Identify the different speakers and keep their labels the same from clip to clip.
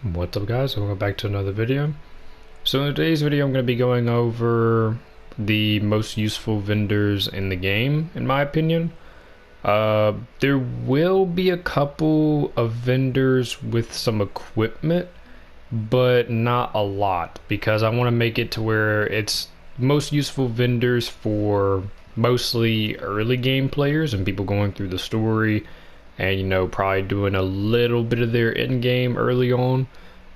Speaker 1: What's up guys, welcome back to another video. So in today's video I'm going to be going over the most useful vendors in the game, in my opinion. There will be a couple of vendors with some equipment, but not a lot, because I want to make it to where it's most useful vendors for mostly early game players and people going through the story and probably doing a little bit of their end game early on.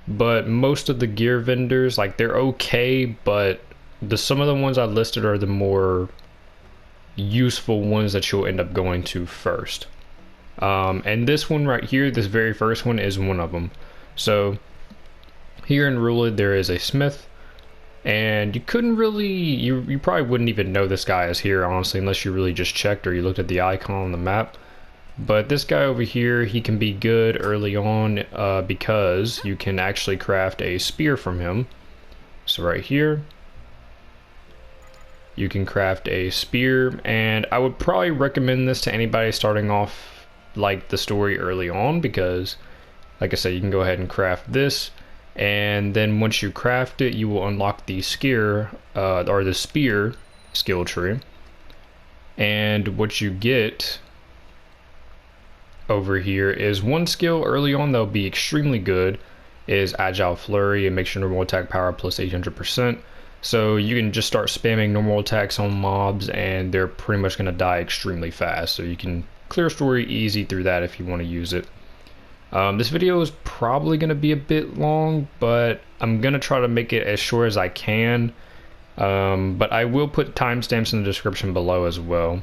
Speaker 1: But most of the gear vendors, like, they're okay, but some of the ones I listed are the more useful ones that you'll end up going to first. And this one right here, this very first one, is one of them. So here in Rulid there is a smith, and you couldn't really, you probably wouldn't even know this guy is here, honestly, unless you really just checked or you looked at the icon on the map. But this guy over here, he can be good early on because you can actually craft a spear from him. So right here, you can craft a spear, and I would probably recommend this to anybody starting off like the story early on, because like I said, you can go ahead and craft this, and then once you craft it, you will unlock the spear or the spear skill tree. And what you get over here is one skill early on that'll be extremely good, is Agile Flurry, and makes your normal attack power plus 800%. So you can just start spamming normal attacks on mobs and they're pretty much going to die extremely fast. So you can clear story easy through that if you want to use it. This video is probably going to be a bit long, but I'm going to try to make it as short as I can. But I will put timestamps in the description below as well.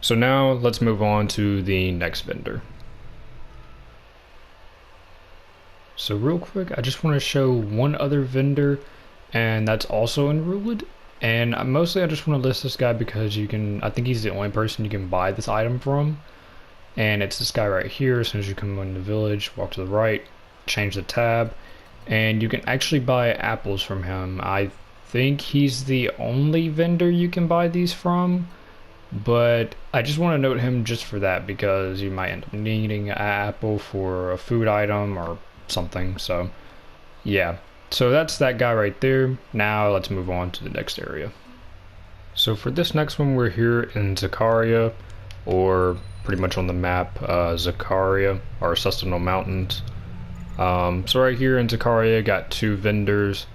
Speaker 1: So now let's move on to the next vendor. So real quick, I just want to show one other vendor, and that's also in Rulid. And mostly I just want to list this guy because I think he's the only person you can buy this item from. And it's this guy right here. As soon as you come in the village, walk to the right, change the tab, and you can actually buy apples from him. I think he's the only vendor you can buy these from. But I just want to note him just for that, because you might end up needing an apple for a food item or something. So yeah, so that's that guy right there. Now let's move on to the next area. So for this next one, we're here in Zakkaria, or pretty much on the map, Zakkaria, or Sustenal Mountains. So right here in Zakkaria, got two vendors.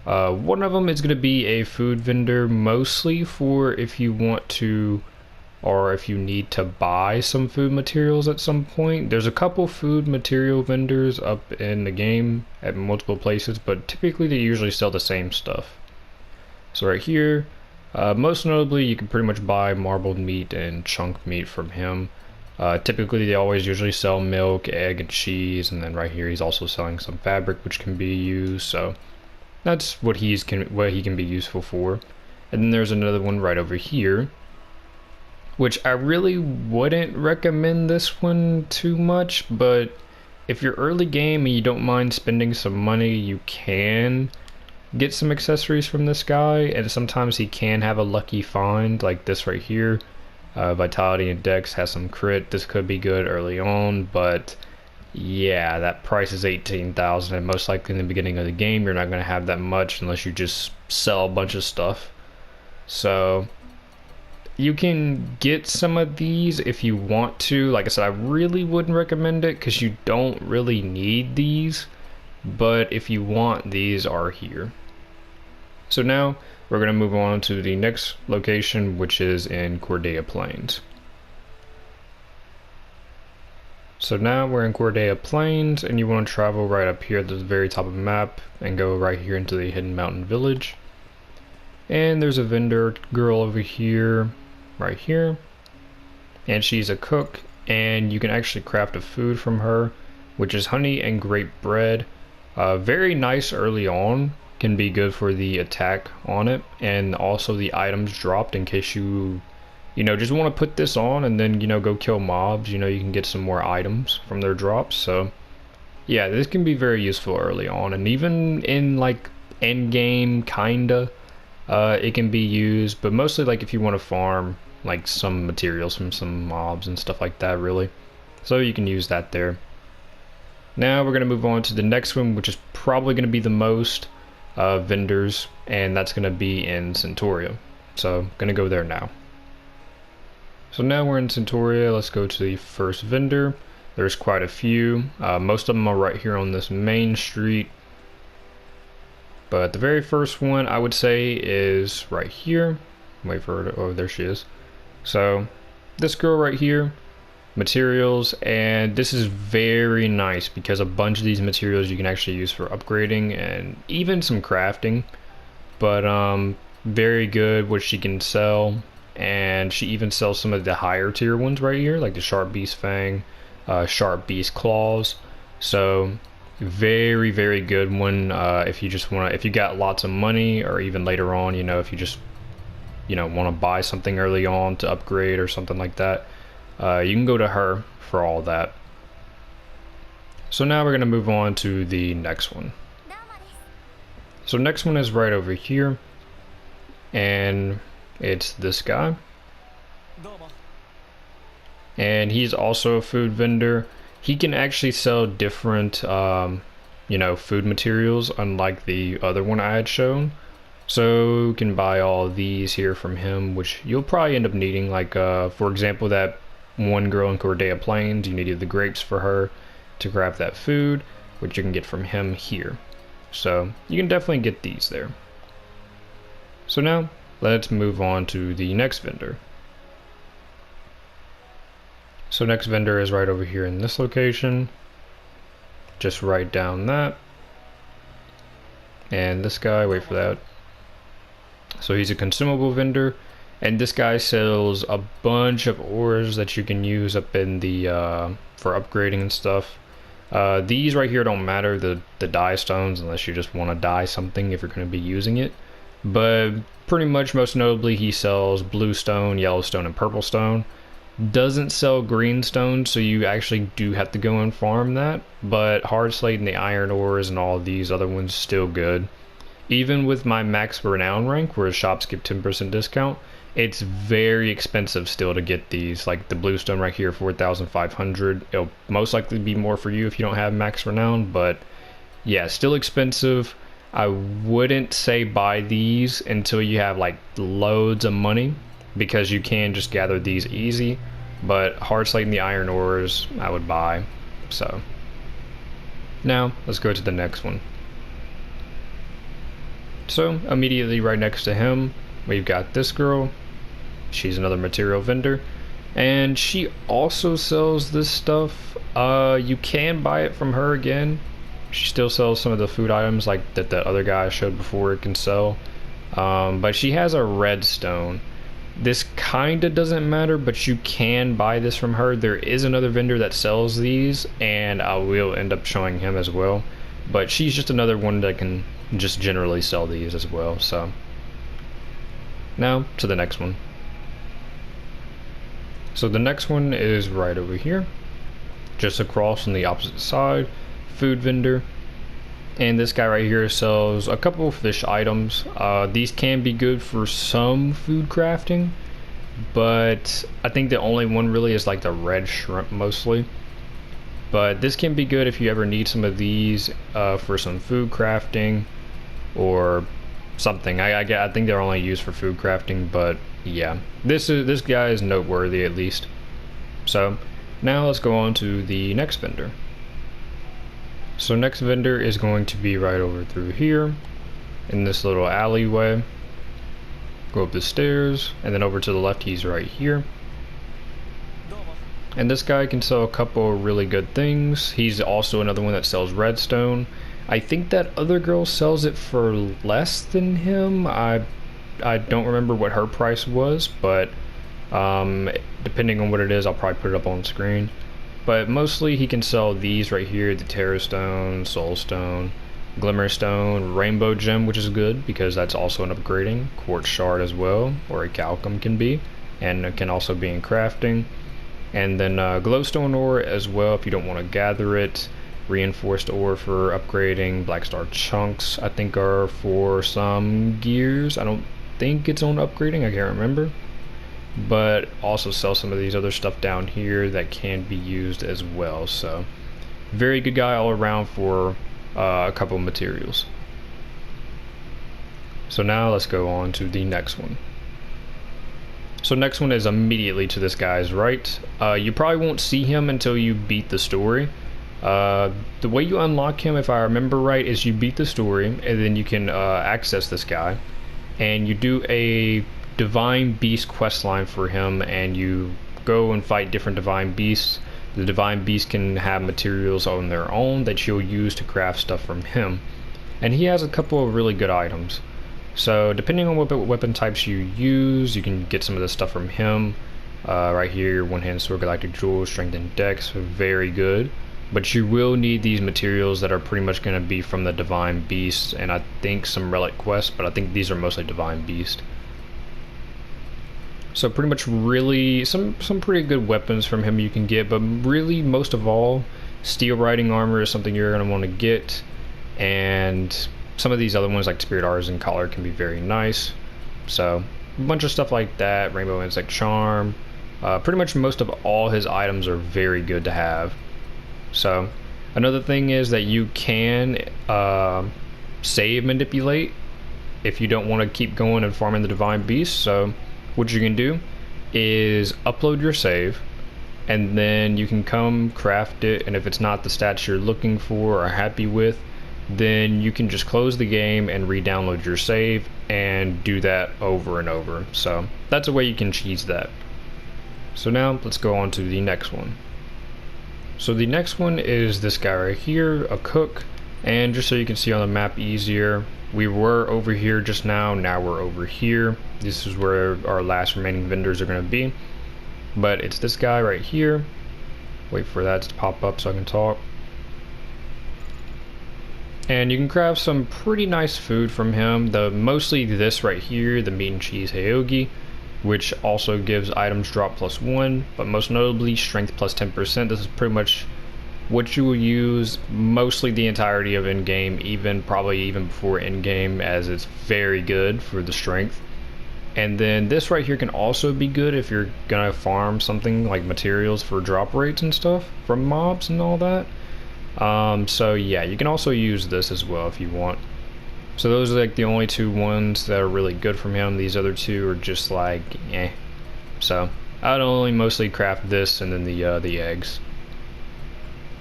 Speaker 1: One of them is going to be a food vendor, mostly for if you want to, or if you need to buy some food materials at some point. There's a couple food material vendors up in the game at multiple places, but typically they usually sell the same stuff. So right here, most notably, you can pretty much buy marbled meat and chunk meat from him. Typically they always usually sell milk, egg, and cheese, and then right here he's also selling some fabric which can be used. So that's what he can be useful for. And then there's another one right over here, which I really wouldn't recommend this one too much, but if you're early game and you don't mind spending some money, you can get some accessories from this guy, and sometimes he can have a lucky find, like this right here. Vitality and Dex has some crit. This could be good early on, but yeah, that price is 18,000, and most likely in the beginning of the game you're not going to have that much unless you just sell a bunch of stuff. So you can get some of these if you want to. Like I said, I really wouldn't recommend it because you don't really need these, but if you want, these are here. So now we're going to move on to the next location, which is in Cordea Plains. So now we're in Cordea Plains, and you want to travel right up here at the very top of the map and go right here into the hidden mountain village. And there's a vendor girl over here, right here, and she's a cook, and you can actually craft a food from her, which is Honey Grape Bread. Very nice early on, can be good for the attack on it, and also the items dropped in case you just want to put this on and then, go kill mobs. You can get some more items from their drops. So yeah, this can be very useful early on, and even in like end game, kinda, it can be used, but mostly like if you want to farm like some materials from some mobs and stuff like that, really. So you can use that there. Now we're going to move on to the next one, which is probably going to be the most vendors, and that's going to be in Centoria. So I'm going to go there now. So now we're in Centoria. Let's go to the first vendor. There's quite a few. Most of them are right here on this main street. But the very first one I would say is right here. Wait for her to, oh, there she is. So this girl right here, materials, and this is very nice because a bunch of these materials you can actually use for upgrading and even some crafting. But very good what she can sell, and she even sells some of the higher tier ones right here, like the Sharp Beast Fang, Sharp Beast Claws. So very, very good one if you just want to, if you got lots of money, or even later on, you know, if you just, you know, want to buy something early on to upgrade or something like that, you can go to her for all that. So now we're going to move on to the next one. So next one is right over here, and it's this guy, and he's also a food vendor. He can actually sell different you know, food materials, unlike the other one I had shown. So you can buy all these here from him, which you'll probably end up needing, like for example, that one girl in Cordea Plains, you needed the grapes for her to craft that food, which you can get from him here. So you can definitely get these there. So now let's move on to the next vendor. So next vendor is right over here in this location. Just write down that. And this guy, wait for that. So he's a consumable vendor, and this guy sells a bunch of ores that you can use up in the for upgrading and stuff. These right here don't matter, the dye stones, unless you just want to dye something if you're going to be using it. But pretty much most notably he sells blue stone, yellow stone, and purple stone. Doesn't sell green stone, so you actually do have to go and farm that. But hard slate and the iron ores and all of these other ones still good. Even with my max renown rank, where shops give 10% discount, it's very expensive still to get these. Like the bluestone right here, 4,500. It'll most likely be more for you if you don't have max renown, but yeah, still expensive. I wouldn't say buy these until you have like loads of money, because you can just gather these easy. But hard slate and the iron ores I would buy. So now let's go to the next one. So immediately right next to him we've got this girl. She's another material vendor, and she also sells this stuff. You can buy it from her again. She still sells some of the food items like that the other guy I showed before it can sell. But she has a red stone. This kinda doesn't matter, but you can buy this from her. There is another vendor that sells these, and I will end up showing him as well. But she's just another one that can just generally sell these as well. So now to the next one. So the next one is right over here, just across on the opposite side, food vendor. And this guy right here sells a couple of fish items. These can be good for some food crafting, but I think the only one really is like the red shrimp mostly. But this can be good if you ever need some of these for some food crafting or something. I think they're only used for food crafting, but yeah, this guy is noteworthy at least. So now let's go on to the next vendor. So next vendor is going to be right over through here in this little alleyway. Go up the stairs, and then over to the left he's right here. And this guy can sell a couple of really good things. He's also another one that sells redstone. I think that other girl sells it for less than him. I don't remember what her price was, but depending on what it is, I'll probably put it up on screen. But mostly he can sell these right here, the Terra Stone, Soul Stone, Glimmer Stone, Rainbow Gem, which is good because that's also an upgrading, Quartz Shard as well, or a Calcum can be, and it can also be in crafting. And then Glowstone Ore as well if you don't want to gather it, Reinforced Ore for upgrading, Black Star Chunks I think are for some gears. I don't think it's on upgrading, I can't remember. But also sell some of these other stuff down here that can be used as well. So very good guy all around for a couple of materials. So now let's go on to the next one. So next one is immediately to this guy's right. You probably won't see him until you beat the story. The way you unlock him, if I remember right, is you beat the story and then you can access this guy, and you do a divine beast questline for him, and you go and fight different divine beasts. The divine beasts can have materials on their own that you'll use to craft stuff from him, and he has a couple of really good items. So depending on what weapon types you use, you can get some of this stuff from him. Right here, one-handed sword, galactic jewel, strength and dex, very good. But you will need these materials that are pretty much going to be from the divine beast, and I think some relic quests, but I think these are mostly divine beast. So pretty much really some pretty good weapons from him you can get, but really most of all, steel riding armor is something you're going to want to get, and some of these other ones like Spirit Artisan Collar can be very nice. So a bunch of stuff like that, Rainbow Insect Charm. Pretty much most of all his items are very good to have. So another thing is that you can save manipulate if you don't want to keep going and farming the divine beast. So what you can do is upload your save, and then you can come craft it, and if it's not the stats you're looking for or happy with, then you can just close the game and re-download your save and do that over and over. So that's a way you can cheese that. So now let's go on to the next one. So the next one is this guy right here, a cook, and just so you can see on the map easier, we were over here just now we're over here. This is where our last remaining vendors are going to be, but it's this guy right here. Wait for that to pop up so I can talk. And you can craft some pretty nice food from him. Mostly this right here, the meat and cheese Heogi, which also gives items drop +1, but most notably strength +10%. This is pretty much what you will use mostly the entirety of in-game, probably even before in-game, as it's very good for the strength. And then this right here can also be good if you're gonna farm something like materials for drop rates and stuff from mobs and all that. So yeah, you can also use this as well if you want. So those are like the only two ones that are really good from him. These other two are just like eh. So I'd only mostly craft this and then the eggs.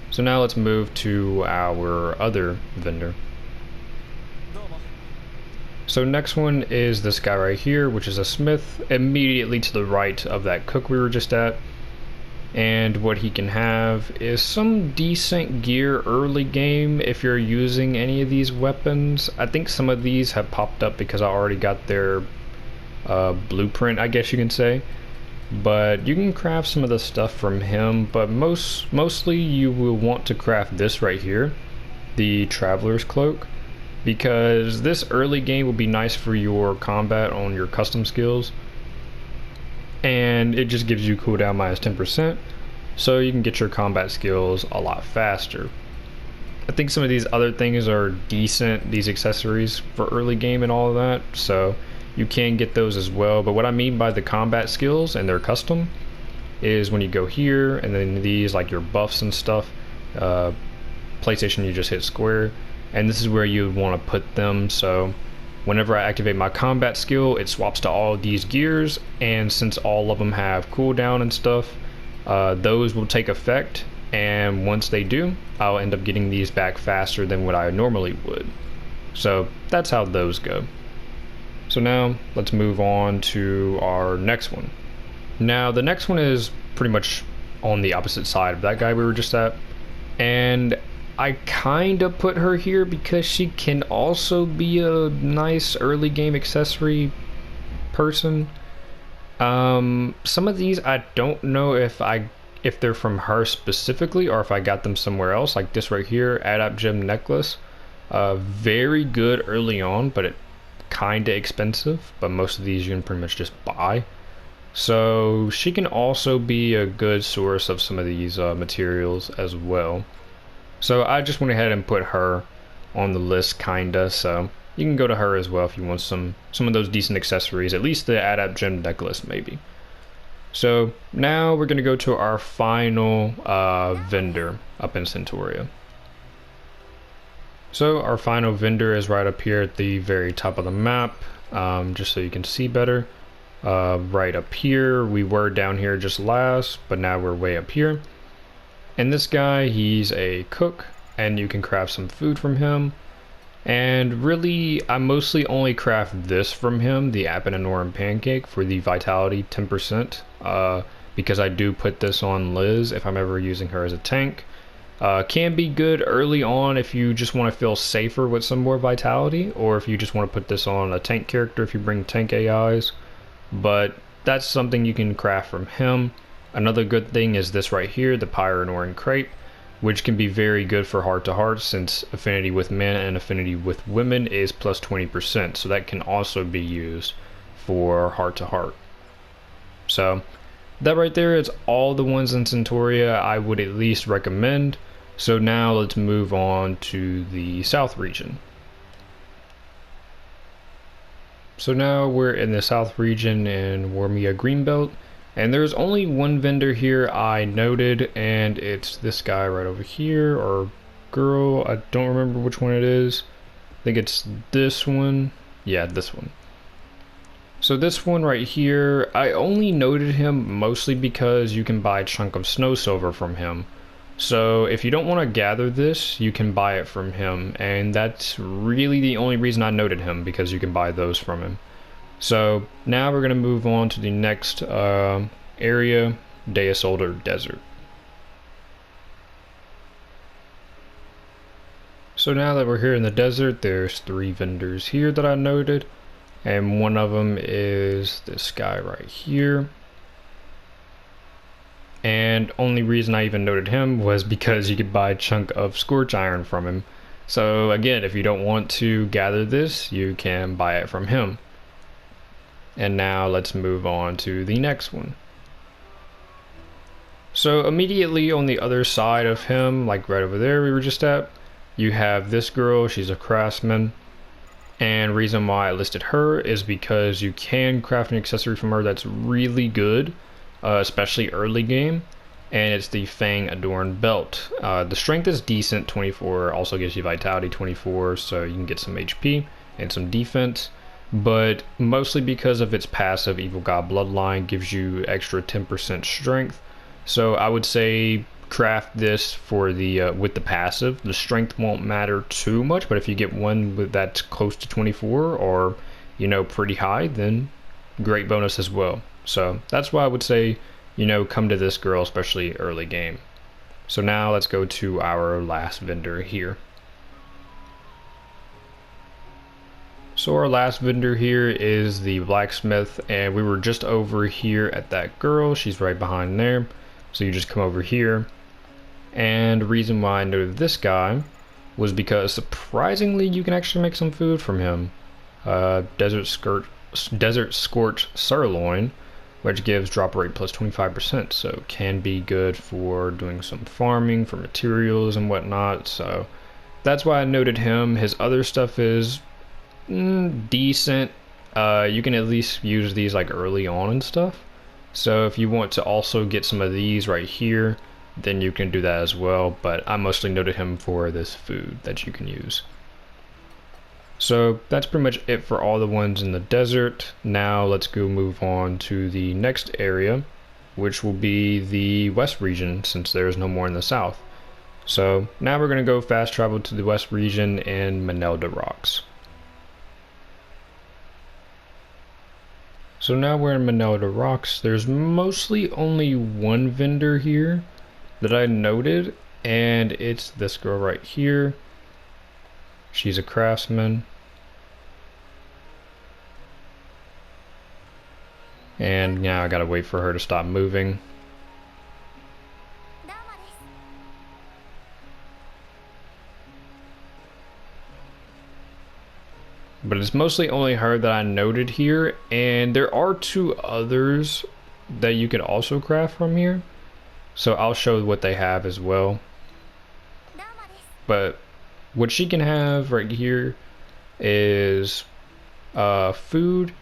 Speaker 1: So now let's move to our other vendor. So next one is this guy right here, which is a smith, immediately to the right of that cook we were just at. And what he can have is some decent gear early game if you're using any of these weapons. I think some of these have popped up because I already got their blueprint, I guess you can say. But you can craft some of the stuff from him, but mostly you will want to craft this right here, the Traveler's Cloak, because this early game will be nice for your combat on your custom skills. And it just gives you cooldown -10%, so you can get your combat skills a lot faster. I think some of these other things are decent, these accessories for early game and all of that, so you can get those as well. But what I mean by the combat skills and their custom is when you go here and then these like your buffs and stuff, PlayStation you just hit square, and this is where you want to put them. So whenever I activate my combat skill, it swaps to all of these gears, and since all of them have cooldown and stuff, those will take effect, and once they do, I'll end up getting these back faster than what I normally would. So that's how those go. So now let's move on to our next one. Now the next one is pretty much on the opposite side of that guy we were just at, and I kind of put her here because she can also be a nice early game accessory person. Some of these I don't know if they're from her specifically or if I got them somewhere else, like this right here, Adapt Gem Necklace. Very good early on, but it kind of expensive, but most of these you can pretty much just buy. So she can also be a good source of some of these materials as well. So I just went ahead and put her on the list kinda, so you can go to her as well if you want some of those decent accessories, at least the Adapt Gem Necklace maybe. So now we're going to go to our final vendor up in Centoria. So our final vendor is right up here at the very top of the map, just so you can see better. Right up here, we were down here just last, but now we're way up here. And this guy, he's a cook, and you can craft some food from him. And really, I mostly only craft this from him, the Appananoran pancake, for the vitality 10%, because I do put this on Liz if I'm ever using her as a tank. Can be good early on if you just want to feel safer with some more vitality, or if you just want to put this on a tank character if you bring tank AIs, but that's something you can craft from him. Another good thing is this right here, the Pyranoran Crepe, which can be very good for heart to heart, since affinity with men and affinity with women is plus 20%, so that can also be used for heart to heart. So that right there is all the ones in Centoria I would at least recommend. So now let's move on to the south region. So now we're in the south region in Warmia Greenbelt. And there's only one vendor here I noted, and it's this guy right over here, or girl, I don't remember which one it is. I think it's this one. Yeah, this one. So this one right here, I only noted him mostly because you can buy a chunk of snow silver from him. So if you don't want to gather this, you can buy it from him, and that's really the only reason I noted him, because you can buy those from him. So now we're going to move on to the next area, Deasolder Desert. So now that we're here in the desert, there's 3 vendors here that I noted, and one of them is this guy right here. And only reason I even noted him was because you could buy a chunk of Scorch Iron from him. So again, if you don't want to gather this, you can buy it from him. And now let's move on to the next one. So immediately on the other side of him, like right over there we were just at, you have this girl. She's a craftsman. And reason why I listed her is because you can craft an accessory from her that's really good, especially early game. And it's the Fang Adorned Belt. The strength is decent, 24, also gives you vitality 24, so you can get some HP and some defense. But mostly because of its passive, Evil God Bloodline gives you extra 10% strength. So I would say craft this for the with the passive. The strength won't matter too much, but if you get one with that's close to 24 or pretty high, then great bonus as well. So that's why I would say come to this girl, especially early game. So now let's go to our last vendor here. So our last vendor here is the blacksmith, and we were just over here at that girl. She's right behind there. So you just come over here. And the reason why I noted this guy was because surprisingly you can actually make some food from him. Desert Scorch Sirloin, which gives drop rate plus 25%, so can be good for doing some farming for materials and whatnot. So that's why I noted him. His other stuff is decent. You can at least use these like early on and stuff. So if you want to also get some of these right here, then you can do that as well, but I mostly noted him for this food that you can use. So that's pretty much it for all the ones in the desert. Now let's go move on to the next area, which will be the west region, since there's no more in the south. So now we're going to go fast travel to the west region in Matilde Rocks. So now we're in Matilde Rocks. There's mostly only one vendor here that I noted, and it's this girl right here. She's a craftsman. And now I gotta wait for her to stop moving. But it's mostly only her that I noted here, and there are 2 others that you could also craft from here. So I'll show what they have as well. But what she can have right here is food,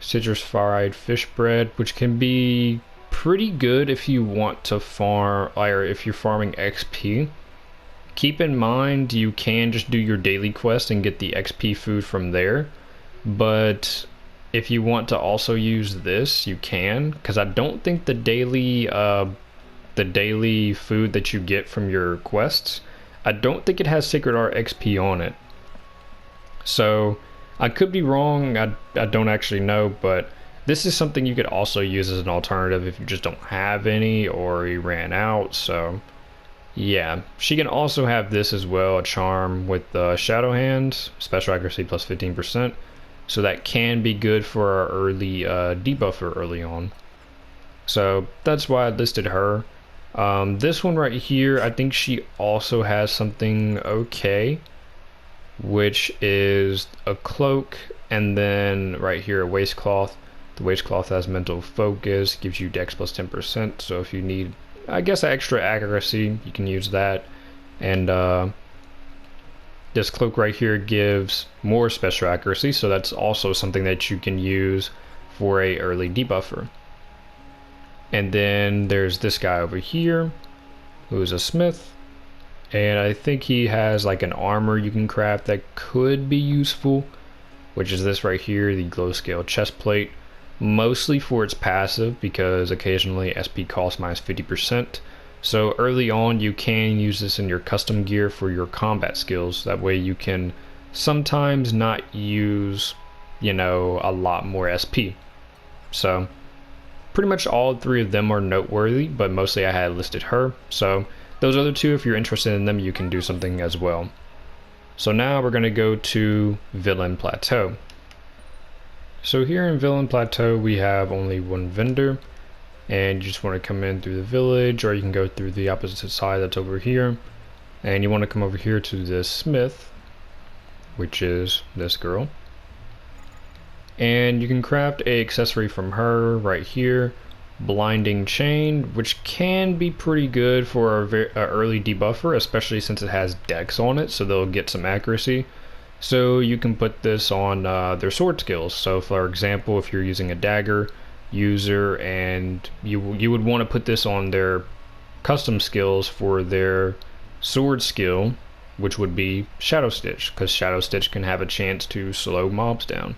Speaker 1: citrus fried fish bread, which can be pretty good if you want to farm, or if you're farming XP. Keep in mind you can just do your daily quest and get the XP food from there, but if you want to also use this, you can, because I don't think the daily food that you get from your quests, I don't think it has Sacred Art XP on it. So I could be wrong, I don't actually know, but this is something you could also use as an alternative if you just don't have any or you ran out. So yeah, she can also have this as well, a charm with Shadow Hands, special accuracy plus 15%. So that can be good for our early debuffer early on. So that's why I listed her. This one right here, I think she also has something okay, which is a cloak, and then right here a waistcloth. The waistcloth has mental focus, gives you dex plus 10%, so if you need, I guess, extra accuracy, you can use that. And this cloak right here gives more special accuracy, so that's also something that you can use for a early debuffer. And then there's this guy over here, who's a smith, and I think he has like an armor you can craft that could be useful, which is this right here, the glow scale chest plate. Mostly for its passive, because occasionally SP costs minus 50%. So early on you can use this in your custom gear for your combat skills. That way you can sometimes not use, you know, a lot more SP. So pretty much all three of them are noteworthy, but mostly I had listed her. So those other two, if you're interested in them, you can do something as well. So now we're going to go to Villain Plateau. So here in Villain Plateau we have only one vendor, and you just want to come in through the village, or you can go through the opposite side that's over here, and you want to come over here to this smith, which is this girl, and you can craft a accessory from her right here, Blinding Chain, which can be pretty good for a early debuffer, especially since it has dex on it, so they'll get some accuracy. So you can put this on their sword skills. So for example, if you're using a dagger user and you would want to put this on their custom skills for their sword skill, which would be Shadow Stitch, because Shadow Stitch can have a chance to slow mobs down.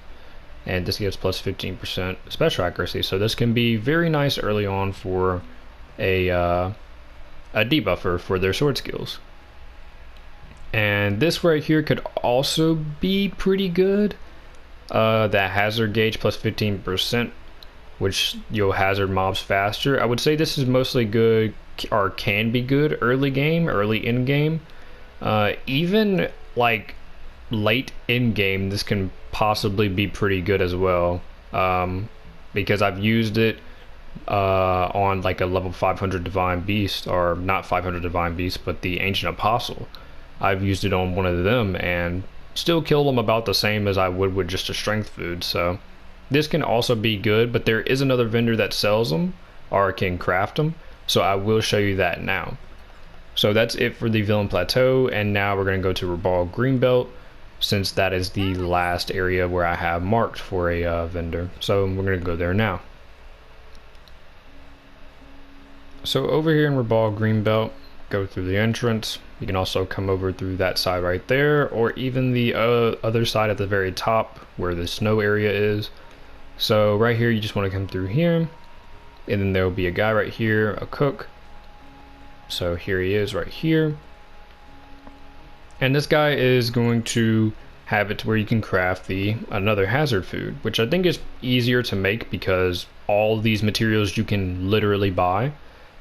Speaker 1: And this gives plus 15% special accuracy. So this can be very nice early on for a debuffer for their sword skills. And this right here could also be pretty good. That hazard gauge plus 15%, which you'll hazard mobs faster. I would say this is mostly good, or can be good early game, early in game. Even like late in game, this can possibly be pretty good as well. Because I've used it on like a level 500 Divine Beast, or not 500 Divine Beast, but the Ancient Apostle. I've used it on one of them and still kill them about the same as I would with just a strength food. So this can also be good, but there is another vendor that sells them or can craft them, so I will show you that now. So that's it for the Villain Plateau, and now we're going to go to Rabal Greenbelt, since that is the last area where I have marked for a vendor. So we're going to go there now. So over here in Rabal Greenbelt, go through the entrance. You can also come over through that side right there, or even the other side at the very top where the snow area is. So right here you just want to come through here, and then there will be a guy right here, a cook. So here he is right here, and this guy is going to have it to where you can craft another hazard food, which I think is easier to make because all these materials you can literally buy.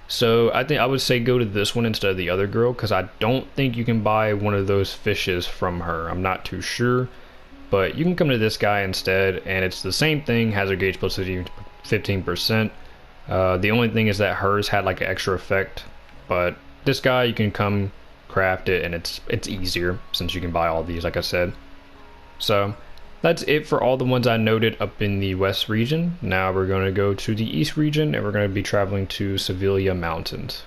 Speaker 1: So I think I would say go to this one instead of the other girl, because I don't think you can buy one of those fishes from her. I'm not too sure, but you can come to this guy instead, and it's the same thing, hazard gauge plus 15%. The only thing is that hers had like an extra effect, but this guy you can come craft it, and it's easier since you can buy all these, like I said. So that's it for all the ones I noted up in the west region. Now we're going to go to the east region, and we're going to be traveling to Sevilla Mountains.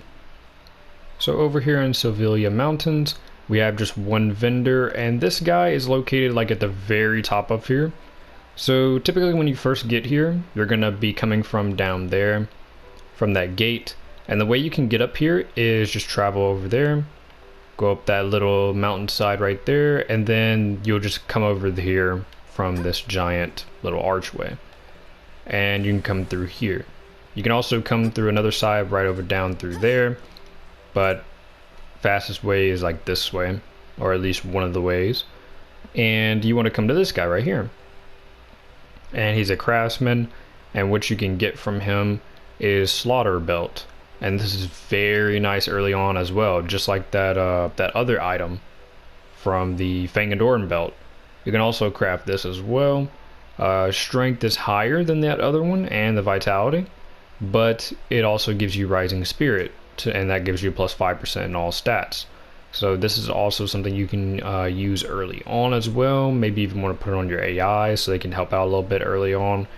Speaker 1: So over here in Sevilla Mountains, we have just one vendor, and this guy is located like at the very top of here. So typically when you first get here, you're going to be coming from down there, from that gate. And the way you can get up here is just travel over there, go up that little mountainside right there, and then you'll just come over here from this giant little archway. And you can come through here. You can also come through another side right over down through there, but fastest way is like this way, or at least one of the ways. And you want to come to this guy right here. And he's a craftsman, and what you can get from him is slaughter belt. And this is very nice early on as well, just like that other item from the Fangadoran belt. You can also craft this as well. Strength is higher than that other one, and the vitality, but it also gives you rising spirit, and that gives you plus 5% in all stats. So this is also something you can use early on as well. Maybe even want to put it on your AI so they can help out a little bit early on.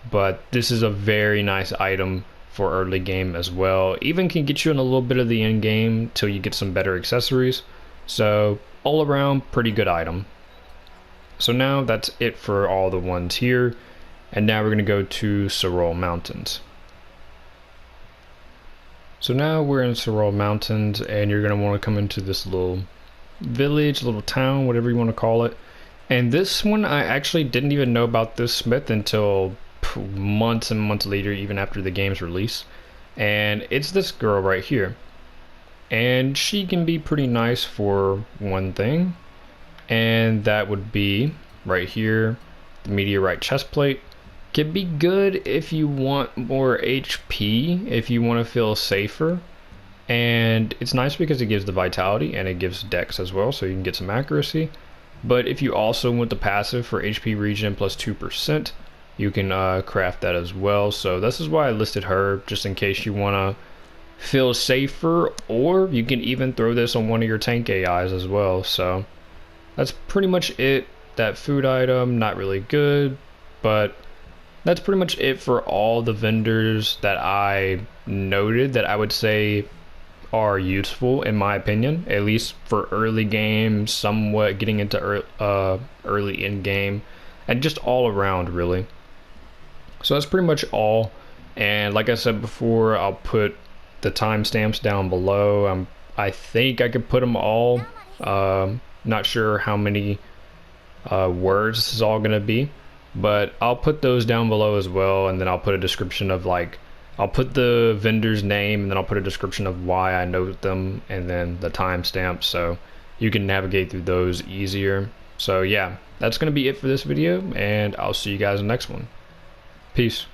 Speaker 1: But this is a very nice item for early game as well. Even can get you in a little bit of the end game till you get some better accessories. So all around, pretty good item. So now that's it for all the ones here. And now we're going to go to Sorol Mountains. So now we're in Sorol Mountains, and you're going to want to come into this little village, little town, whatever you want to call it. And this one, I actually didn't even know about this smith until months and months later, even after the game's release. And it's this girl right here. And she can be pretty nice for one thing. And that would be right here, the meteorite chestplate. Can be good if you want more HP, if you want to feel safer. And it's nice because it gives the vitality and it gives dex as well, so you can get some accuracy. But if you also want the passive for HP regen plus 2%, you can craft that as well. So this is why I listed her, just in case you want to feel safer, or you can even throw this on one of your tank AIs as well. So that's pretty much it. That food item, not really good, but that's pretty much it for all the vendors that I noted that I would say are useful in my opinion, at least for early game, somewhat getting into early in game, and just all around really. So that's pretty much all. And like I said before, I'll put the timestamps down below. I think I could put them all. Not sure how many words this is all gonna be, but I'll put those down below as well, and then I'll put a description of, like, I'll put the vendor's name, and then I'll put a description of why I note them, and then the timestamp, so you can navigate through those easier. So yeah, that's gonna be it for this video, and I'll see you guys in the next one. Peace.